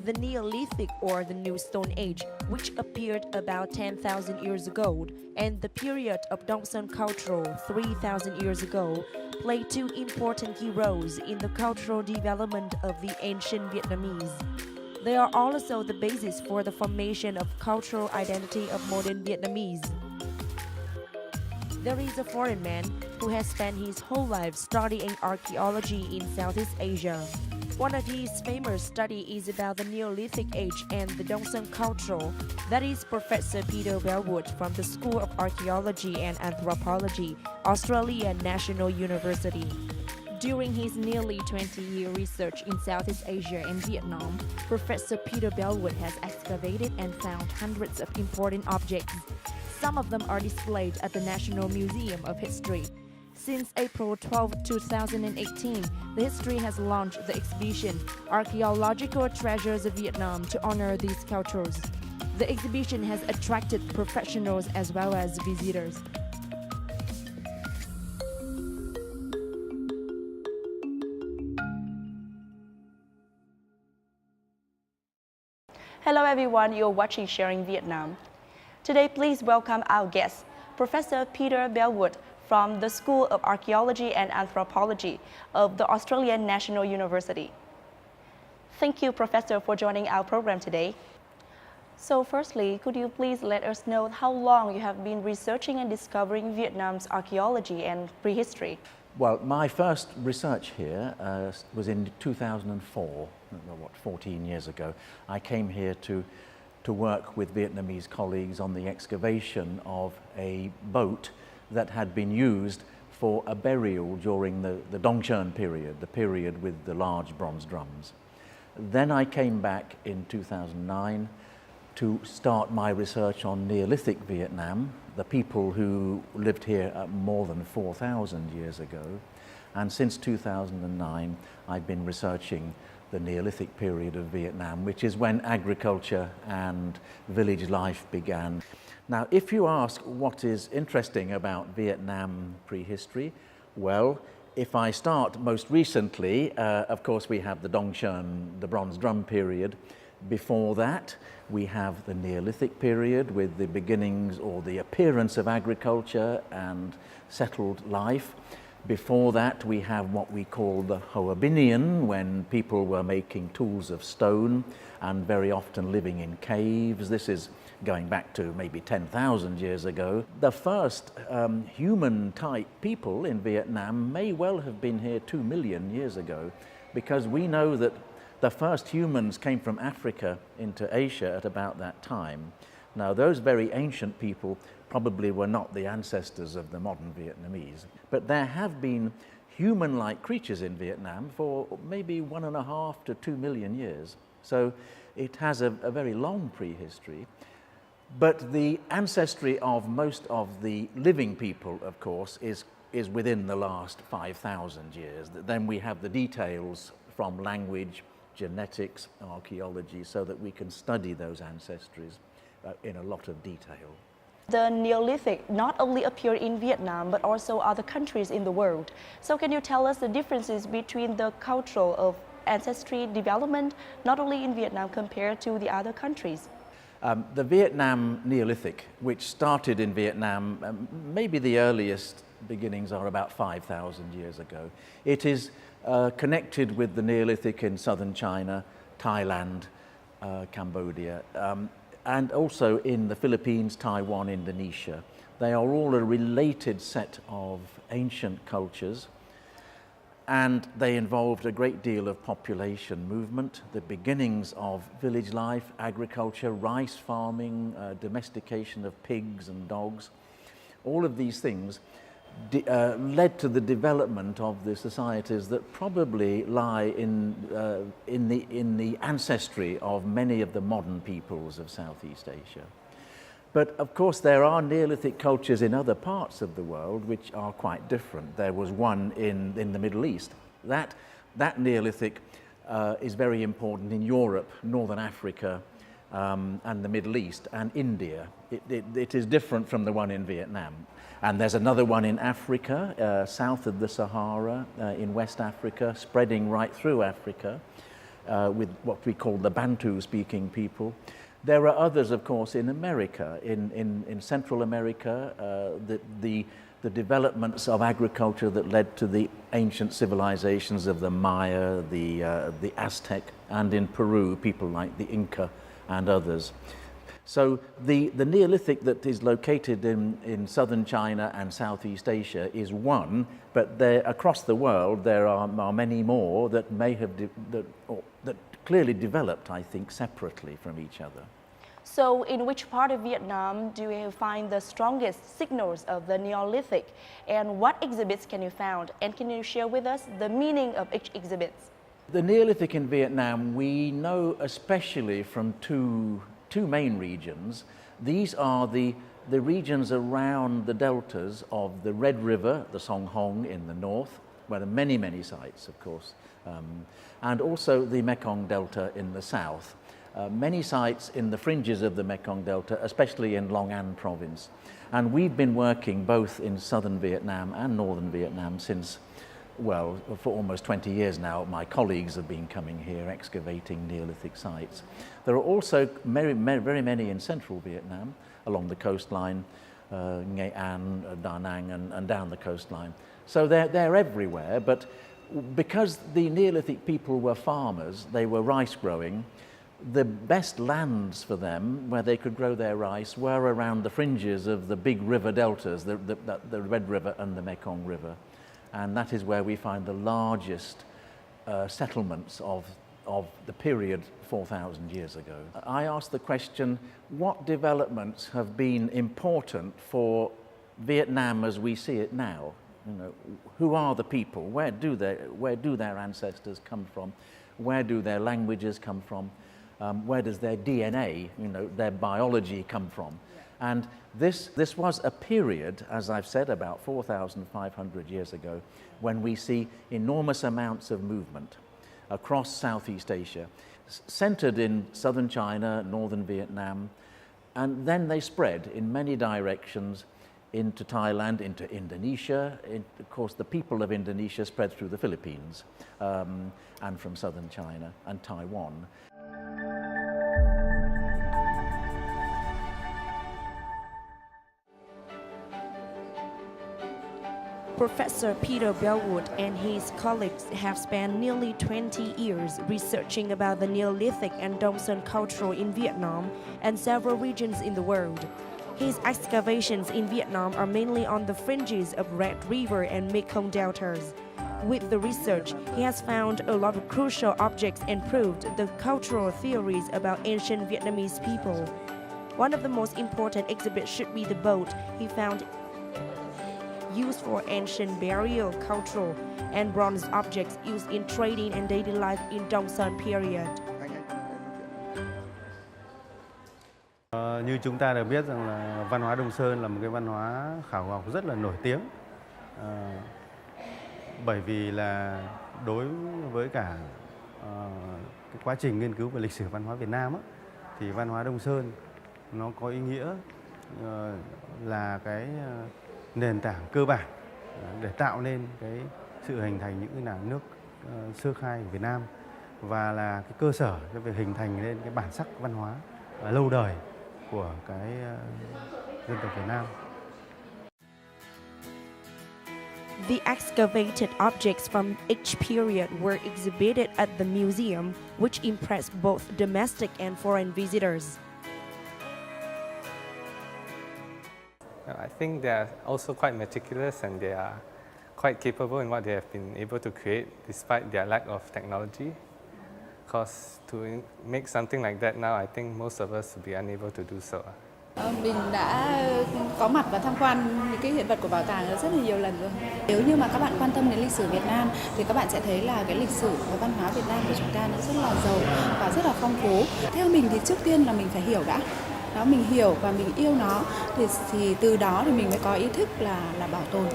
the Neolithic or the New Stone Age, which appeared about 10,000 years ago, and the period of Đông Sơn culture 3,000 years ago, played two important key roles in the cultural development of the ancient Vietnamese. They are also the basis for the formation of cultural identity of modern Vietnamese. There is a foreign man who has spent his whole life studying archaeology in Southeast Asia. One of his famous studies is about the Neolithic age and the Đông Sơn culture. That is Professor Peter Belllwood from the School of Archaeology and Anthropology, Australian National University. During his nearly 20-year research in Southeast Asia and Vietnam, Professor Peter Belllwood has excavated and found hundreds of important objects. Some of them are displayed at the National Museum of History. Since April 12, 2018, the History has launched the exhibition Archaeological Treasures of Vietnam to honor these cultures. The exhibition has attracted professionals as well as visitors. Hello everyone, you're watching Sharing Vietnam. Today, please welcome our guest, Professor Peter Belllwood from the School of Archaeology and Anthropology of the Australian National University. Thank you, Professor, for joining our program today. So firstly, could you please let us know how long you have been researching and discovering Vietnam's archaeology and prehistory? Well, my first research here was in 2004, 14 years ago. I came here to work with Vietnamese colleagues on the excavation of a boat that had been used for a burial during the Đông Sơn period, the period with the large bronze drums. Then I came back in 2009 to start my research on Neolithic Vietnam, the people who lived here more than 4,000 years ago. And since 2009, I've been researching the Neolithic period of Vietnam, which is when agriculture and village life began. Now, if you ask what is interesting about Vietnam prehistory, well, if I start most recently, of course we have the Đông Sơn, the bronze drum period. Before that, we have the Neolithic period with the beginnings or the appearance of agriculture and settled life. Before that, we have what we call the Hoabinhian, when people were making tools of stone and very often living in caves. This is going back to maybe 10,000 years ago. The first human-type people in Vietnam may well have been here 2 million years ago, because we know that the first humans came from Africa into Asia at about that time. Now, those very ancient people probably were not the ancestors of the modern Vietnamese, but there have been human-like creatures in Vietnam for maybe 1.5 to 2 million years. So it has a very long prehistory. But the ancestry of most of the living people, of course, is within the last 5,000 years. Then we have the details from language, genetics, archaeology, so that we can study those ancestries in a lot of detail. The Neolithic not only appeared in Vietnam, but also other countries in the world. So can you tell us the differences between the cultural of ancestry development, not only in Vietnam compared to the other countries? The Vietnam Neolithic, which started in Vietnam, maybe the earliest beginnings are about 5,000 years ago. It is connected with the Neolithic in southern China, Thailand, Cambodia, and also in the Philippines, Taiwan, Indonesia. They are all a related set of ancient cultures, and they involved a great deal of population movement, the beginnings of village life, agriculture, rice farming, domestication of pigs and dogs. All of these things led to the development of the societies that probably lie in the ancestry of many of the modern peoples of Southeast Asia. But of course there are Neolithic cultures in other parts of the world which are quite different. There was one in the Middle East. That Neolithic is very important in Europe, Northern Africa, and the Middle East and India. It is different from the one in Vietnam. And there's another one in Africa, south of the Sahara, in West Africa, spreading right through Africa. with what we call the Bantu-speaking people. There are others, of course, in America, in Central America, the developments of agriculture that led to the ancient civilizations of the Maya, the Aztec, and in Peru, people like the Inca and others. So the Neolithic that is located in southern China and Southeast Asia is one, but across the world there are many more that may have that clearly developed, I think, separately from each other. So in which part of Vietnam do you find the strongest signals of the Neolithic, and what exhibits can you find, and can you share with us the meaning of each exhibit? The Neolithic in Vietnam we know especially from two main regions. These are the regions around the deltas of the Red River, the Song Hong in the north, where there are many sites, of course, and also the Mekong Delta in the south. Many sites in the fringes of the Mekong Delta, especially in Long An province. And we've been working both in southern Vietnam and northern Vietnam since, well, for almost 20 years now. My colleagues have been coming here excavating Neolithic sites. There are also very many in central Vietnam, along the coastline, Nghệ An, Da Nang, and down the coastline. So they're everywhere, but because the Neolithic people were farmers, they were rice growing, the best lands for them where they could grow their rice were around the fringes of the big river deltas, the Red River and the Mekong River. And that is where we find the largest settlements of the period 4,000 years ago. I asked the question, what developments have been important for Vietnam as we see it now? You know, who are the people? Where do their ancestors come from? Where do their languages come from? Where does their DNA, you know, their biology come from? And this was a period, as I've said, about 4,500 years ago, when we see enormous amounts of movement across Southeast Asia, centered in southern China, northern Vietnam, and then they spread in many directions into Thailand, into Indonesia. Of course, the people of Indonesia spread through the Philippines and from southern China and Taiwan. Professor Peter Belllwood and his colleagues have spent nearly 20 years researching about the Neolithic and Đông Sơn culture in Vietnam and several regions in the world. His excavations in Vietnam are mainly on the fringes of Red River and Mekong deltas. With the research, he has found a lot of crucial objects and proved the cultural theories about ancient Vietnamese people. One of the most important exhibits should be the boat he found used for ancient burial culture and bronze objects used in trading and daily life in Đông Sơn period. Như chúng ta đều biết rằng là văn hóa Đông Sơn là một cái văn hóa khảo học rất là nổi tiếng, bởi vì là đối với cả cái quá trình nghiên cứu về lịch sử văn hóa Việt Nam á, thì văn hóa Đông Sơn nó có ý nghĩa là cái nền tảng cơ bản để tạo nên cái sự hình thành những cái làng nước sơ khai của Việt Nam, và là cái cơ sở cho việc hình thành lên cái bản sắc văn hóa lâu đời của cái dân tộc Việt Nam. The excavated objects from each period were exhibited at the museum, which impressed both domestic and foreign visitors. I think they are also quite meticulous and they are quite capable in what they have been able to create despite their lack of technology. Because to make something like that now, I think most of us will be unable to do so. Mình đã có mặt và tham quan những cái hiện vật của bảo tàng rất là nhiều lần rồi. Nếu như mà các bạn quan tâm đến lịch sử Việt Nam thì các bạn sẽ thấy là cái lịch sử và văn hóa Việt Nam của chúng ta nó rất là giàu và rất là phong phú. Theo mình thì trước tiên là mình phải hiểu đã. Đó, mình hiểu và mình yêu nó thì từ đó thì mình mới có ý thức là bảo tồn.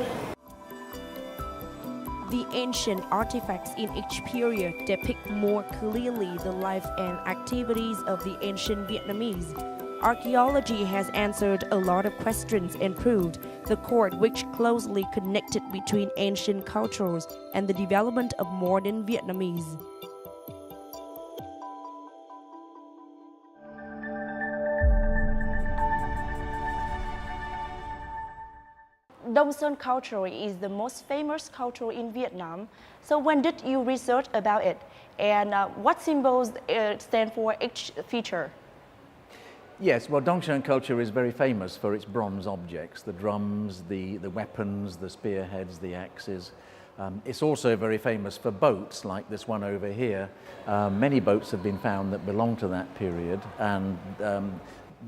The ancient artifacts in each period depict more clearly the life and activities of the ancient Vietnamese. Archaeology has answered a lot of questions and proved the cord which closely connected between ancient cultures and the development of modern Vietnamese. Đông Sơn culture is the most famous culture in Vietnam. So when did you research about it? And what symbols stand for each feature? Yes, well, Đông Sơn culture is very famous for its bronze objects, the drums, the weapons, the spearheads, the axes. It's also very famous for boats, like this one over here. Many boats have been found that belong to that period, and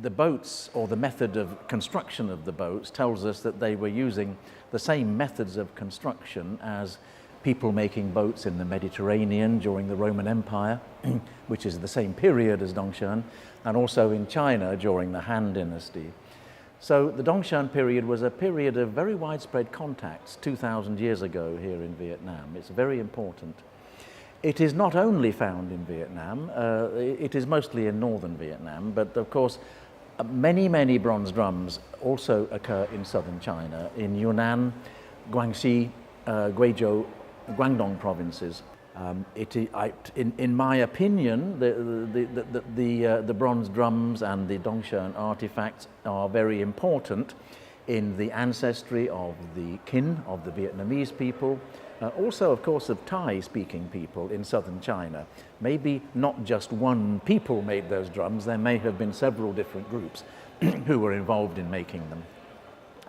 the boats, or the method of construction of the boats, tells us that they were using the same methods of construction as people making boats in the Mediterranean during the Roman Empire, which is the same period as Dongshan, and also in China during the Han Dynasty. So the Dongshan period was a period of very widespread contacts 2,000 years ago here in Vietnam. It's very important. It is not only found in Vietnam, it is mostly in northern Vietnam, but of course many bronze drums also occur in southern China, in Yunnan, Guangxi, Guizhou, Guangdong provinces. In my opinion, the bronze drums and the Dongshan artifacts are very important in the ancestry of the kin of the Vietnamese people, also of course of Thai-speaking people in southern China. Maybe not just one people made those drums, there may have been several different groups who were involved in making them.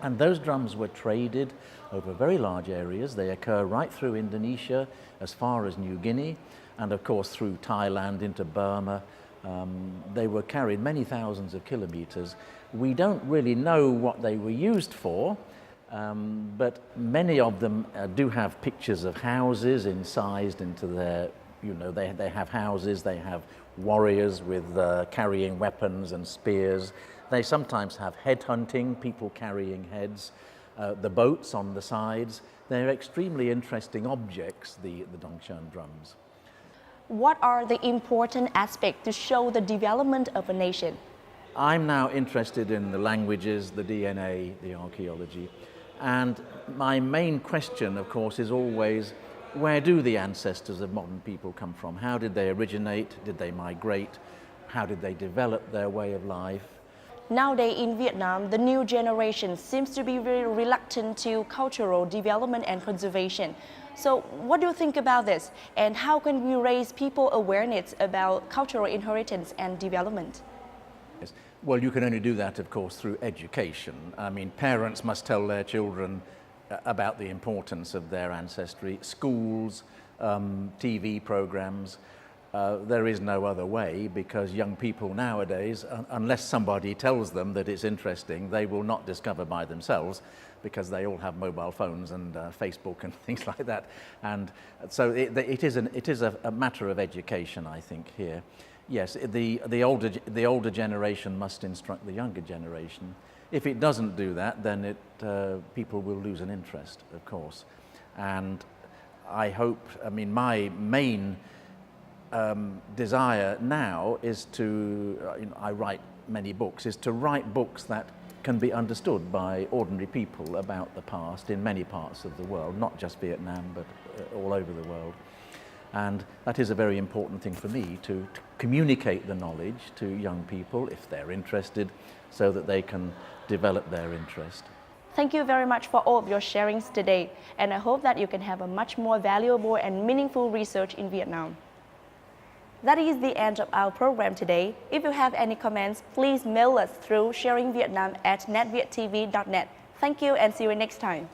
And those drums were traded over very large areas. They occur right through Indonesia, as far as New Guinea, and of course through Thailand into Burma. They were carried many thousands of kilometers. We don't really know what they were used for, but many of them do have pictures of houses incised into their, they have houses, they have warriors with carrying weapons and spears. They sometimes have head hunting, people carrying heads, the boats on the sides. They're extremely interesting objects, the Dongshan drums. What are the important aspects to show the development of a nation? I'm now interested in the languages, the DNA, the archaeology. And my main question, of course, is always, where do the ancestors of modern people come from? How did they originate? Did they migrate? How did they develop their way of life? Nowadays in Vietnam, the new generation seems to be very reluctant to cultural development and conservation. So what do you think about this? And how can we raise people awareness about cultural inheritance and development? Yes. Well, you can only do that, of course, through education. I mean, parents must tell their children about the importance of their ancestry. Schools, TV programs. There is no other way, because young people nowadays, unless somebody tells them that it's interesting, they will not discover by themselves, because they all have mobile phones and Facebook and things like that. And so it is a matter of education, I think, here. Yes, the older generation must instruct the younger generation. If it doesn't do that, then people will lose an interest, of course. And I hope, I mean, my main desire now is to, I write many books, is to write books that can be understood by ordinary people about the past in many parts of the world, not just Vietnam, but all over the world. And that is a very important thing for me, to communicate the knowledge to young people if they're interested, so that they can develop their interest. Thank you very much for all of your sharings today, and I hope that you can have a much more valuable and meaningful research in Vietnam. That is the end of our program today. If you have any comments, please mail us through sharingvietnam@netvietTV.net. Thank you and see you next time.